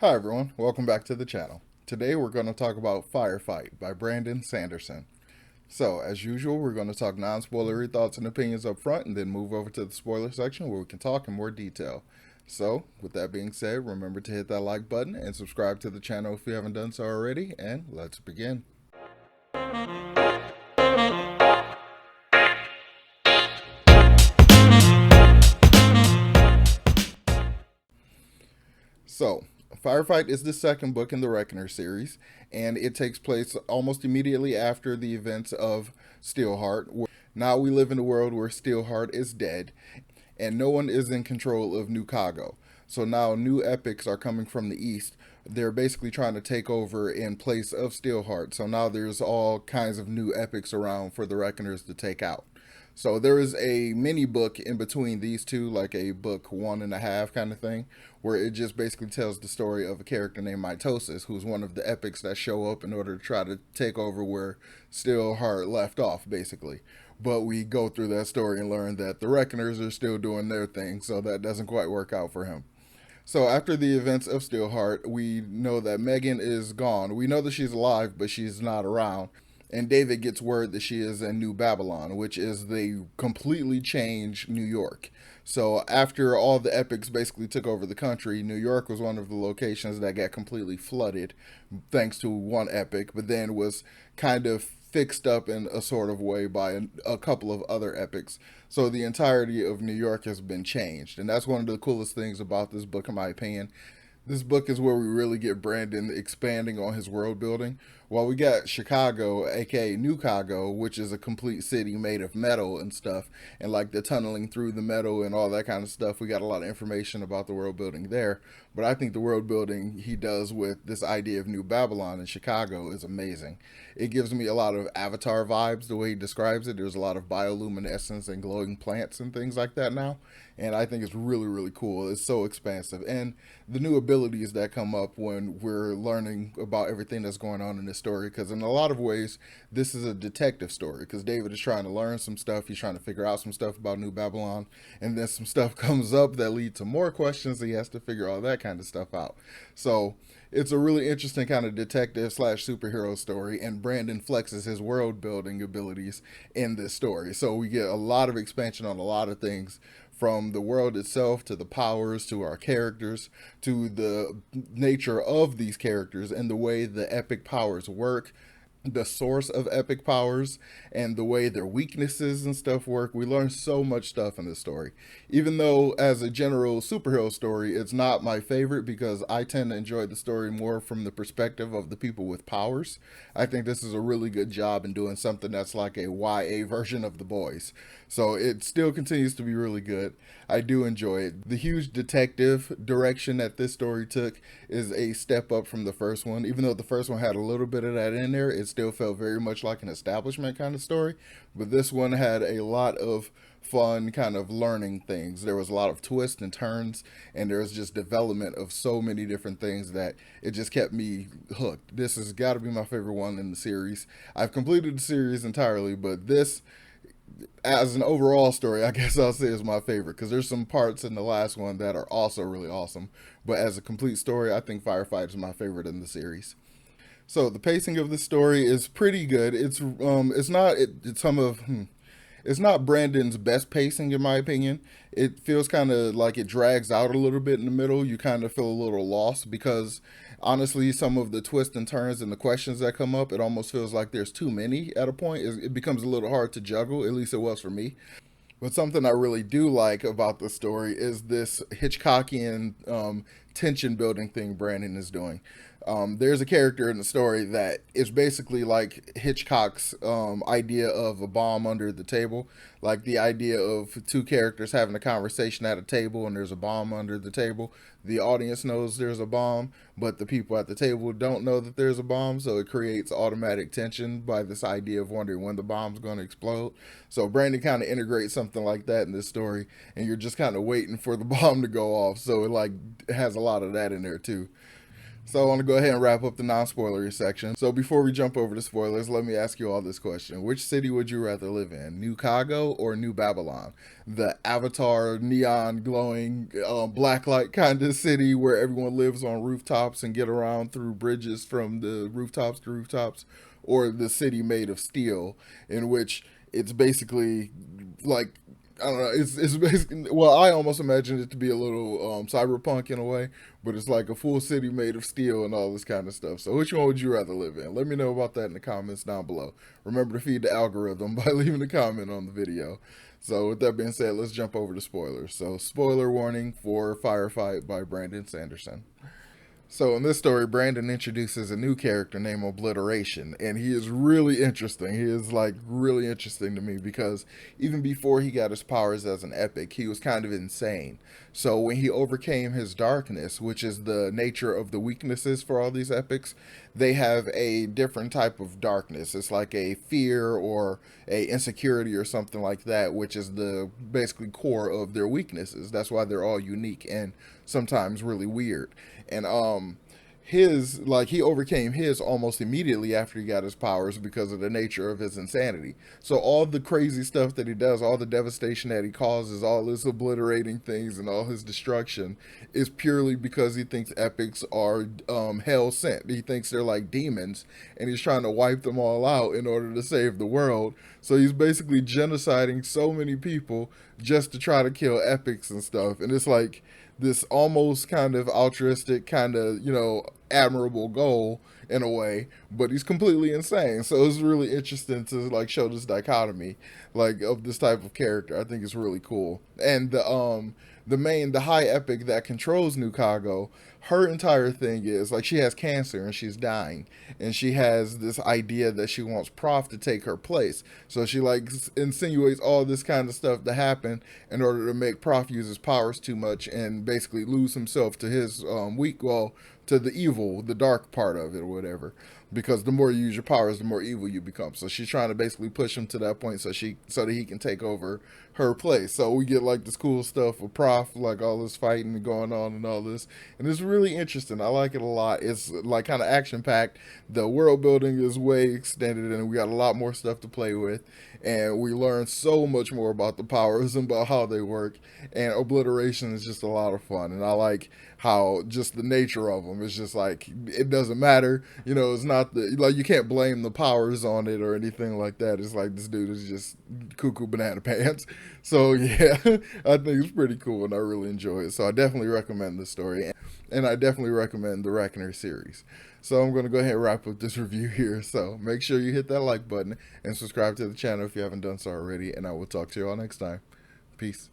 Hi everyone, welcome back to the channel. Today we're going to talk about Firefight by Sanderson. So, as usual, we're going to talk non-spoilery thoughts and opinions up front and then move over to the spoiler section where we can talk in more detail. So, with that being said, remember to hit that like button and subscribe to the channel if you haven't done so already, and let's begin. So, Firefight is the second book in the Reckoner series, and it takes place almost immediately after the events of Steelheart. Now we live in a world where Steelheart is dead, and no one is in control of New Kago. So now new epics are coming from the east. They're basically trying to take over in place of Steelheart. So now there's all kinds of new epics around for the Reckoners to take out. So there is a mini book in between these two, like a book 1.5 kind of thing, where it just basically tells the story of a character named Mitosis, who's one of the epics that show up in order to try to take over where Steelheart left off, basically. But we go through that story and learn that the Reckoners are still doing their thing, so that doesn't quite work out for him. So after the events of Steelheart, we know that Megan is gone. We know that she's alive, but she's not around. And David gets word that she is in New Babylon, which is the completely changed New York. So after all the epics basically took over the country, New York was one of the locations that got completely flooded thanks to one epic, but then was kind of fixed up in a sort of way by a couple of other epics. So the entirety of New York has been changed. And that's one of the coolest things about this book, in my opinion. This book is where we really get Brandon expanding on his world building. While we got Chicago, aka New Chicago, which is a complete city made of metal and stuff, and like the tunneling through the metal and all that kind of stuff, we got a lot of information about the world building there. But I think the world building he does with this idea of New Babylon in Chicago is amazing. It gives me a lot of Avatar vibes the way he describes it. There's a lot of bioluminescence and glowing plants and things like that now, and I think it's really, really cool. It's so expansive, and the new abilities that come up when we're learning about everything that's going on in this story, because in a lot of ways this is a detective story, because David is trying to learn some stuff, he's trying to figure out some stuff about New Babylon, and then some stuff comes up that lead to more questions. He has to figure all that kind of stuff out. So it's a really interesting kind of detective slash superhero story, and Brandon flexes his world building abilities in this story. So we get a lot of expansion on a lot of things, from the world itself to the powers to our characters to the nature of these characters and the way the epic powers work, the source of epic powers, and the way their weaknesses and stuff work. We learn so much stuff in this story. Even though, as a general superhero story, it's not my favorite because I tend to enjoy the story more from the perspective of the people with powers. I think this is a really good job in doing something that's like a YA version of The Boys. So it still continues to be really good. I do enjoy it. The huge detective direction that this story took is a step up from the first one. Even though the first one had a little bit of that in there, it still felt very much like an establishment kind of story. But this one had a lot of fun kind of learning things. There was a lot of twists and turns, and there was just development of so many different things that it just kept me hooked. This has got to be my favorite one in the series. I've completed the series entirely, but this, as an overall story, I guess I'll say is my favorite, because there's some parts in the last one that are also really awesome. But as a complete story, I think Firefight is my favorite in the series. So the pacing of the story is pretty good. It's not it's some of it's not Brandon's best pacing, in my opinion. It feels kind of like it drags out a little bit in the middle. You kind of feel a little lost because, honestly, some of the twists and turns and the questions that come up, it almost feels like there's too many at a point. It becomes a little hard to juggle. At least it was for me. But something I really do like about the story is this Hitchcockian tension building thing Brandon is doing. There's a character in the story that is basically like Hitchcock's idea of a bomb under the table, like the idea of two characters having a conversation at a table and there's a bomb under the table. The audience knows there's a bomb, but the people at the table don't know that there's a bomb, so it creates automatic tension by this idea of wondering when the bomb's going to explode. So Brandon kind of integrates something like that in this story, and you're just kind of waiting for the bomb to go off. So it like has a lot of that in there too. So I want to go ahead and wrap up the non-spoilery section. So before we jump over to spoilers, let me ask you all this question. Which city would you rather live in? New Chicago or New Babylon? The Avatar neon glowing blacklight kind of city where everyone lives on rooftops and get around through bridges from the rooftops to rooftops, or the city made of steel in which it's basically like I don't know. It's basically, well, I almost imagine it to be a little cyberpunk in a way, but it's like a full city made of steel and all this kind of stuff. So, which one would you rather live in? Let me know about that in the comments down below. Remember to feed the algorithm by leaving a comment on the video. So, with that being said, let's jump over to spoilers. So, spoiler warning for Firefight by Brandon Sanderson. So in this story, Brandon introduces a new character named Obliteration, and he is really interesting. He is like really interesting to me because even before he got his powers as an epic, he was kind of insane. So when he overcame his darkness, which is the nature of the weaknesses for all these epics, they have a different type of darkness. It's like a fear or a insecurity or something like that, which is the basically core of their weaknesses. That's why they're all unique and sometimes really weird. And his like he overcame his almost immediately after he got his powers because of the nature of his insanity. So all the crazy stuff that he does, all the devastation that he causes, all his obliterating things and all his destruction is purely because he thinks epics are hell sent. He thinks they're like demons and he's trying to wipe them all out in order to save the world. So he's basically genociding so many people just to try to kill epics and stuff. And it's like this almost kind of altruistic, kind of, admirable goal in a way, but he's completely insane. So it's really interesting to like show this dichotomy like of this type of character. I think it's really cool. And the high epic that controls New Chicago, her entire thing is like she has cancer and she's dying, and she has this idea that she wants Prof to take her place. So she like insinuates all this kind of stuff to happen in order to make Prof use his powers too much and basically lose himself to his to the evil, the dark part of it or whatever. Because the more you use your powers, the more evil you become. So she's trying to basically push him to that point so that he can take over her place. So we get like this cool stuff with Prof, like all this fighting going on and all this. And it's really interesting. I like it a lot. It's like kind of action packed. The world building is way extended and we got a lot more stuff to play with. And we learn so much more about the powers and about how they work. And obliteration is just a lot of fun. And I like how just the nature of them is just like, it doesn't matter. It's not like you can't blame the powers on it or anything like that. It's like this dude is just cuckoo banana pants. So yeah, I think it's pretty cool and I really enjoy it. So I definitely recommend this story, and I definitely recommend the Reckoner series. So I'm going to go ahead and wrap up this review here. So make sure you hit that like button and subscribe to the channel if you haven't done so already, and I will talk to you all next time. Peace.